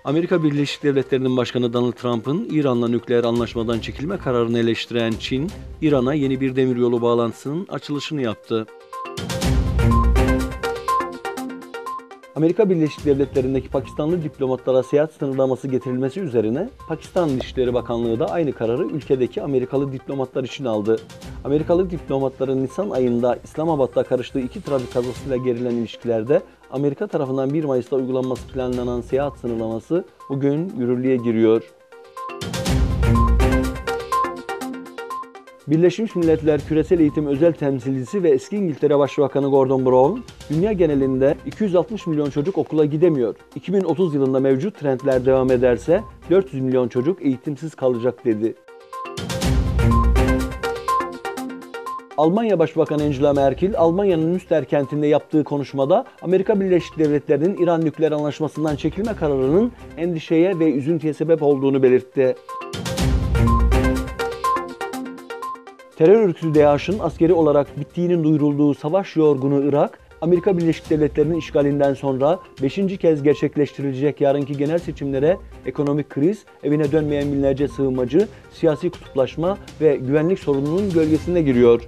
Amerika Birleşik Devletleri'nin Başkanı Donald Trump'ın İran'la nükleer anlaşmadan çekilme kararını eleştiren Çin, İran'a yeni bir demiryolu bağlantısının açılışını yaptı. Amerika Birleşik Devletleri'ndeki Pakistanlı diplomatlara seyahat sınırlaması getirilmesi üzerine Pakistan Dışişleri Bakanlığı da aynı kararı ülkedeki Amerikalı diplomatlar için aldı. Amerikalı diplomatların Nisan ayında İslamabad'da karıştığı iki trafik kazasıyla gerilen ilişkilerde Amerika tarafından 1 Mayıs'ta uygulanması planlanan seyahat sınırlaması bugün yürürlüğe giriyor. Birleşmiş Milletler Küresel Eğitim Özel Temsilcisi ve eski İngiltere Başbakanı Gordon Brown, dünya genelinde 260 milyon çocuk okula gidemiyor. 2030 yılında mevcut trendler devam ederse 400 milyon çocuk eğitimsiz kalacak dedi. Almanya Başbakanı Angela Merkel, Almanya'nın Münster kentinde yaptığı konuşmada Amerika Birleşik Devletleri'nin İran nükleer anlaşmasından çekilme kararının endişeye ve üzüntüye sebep olduğunu belirtti. Terör örgütü DAEŞ'ın askeri olarak bittiğinin duyurulduğu savaş yorgunu Irak, Amerika Birleşik Devletleri'nin işgalinden sonra 5. kez gerçekleştirilecek yarınki genel seçimlere ekonomik kriz, evine dönmeyen binlerce sığınmacı, siyasi kutuplaşma ve güvenlik sorununun gölgesine giriyor.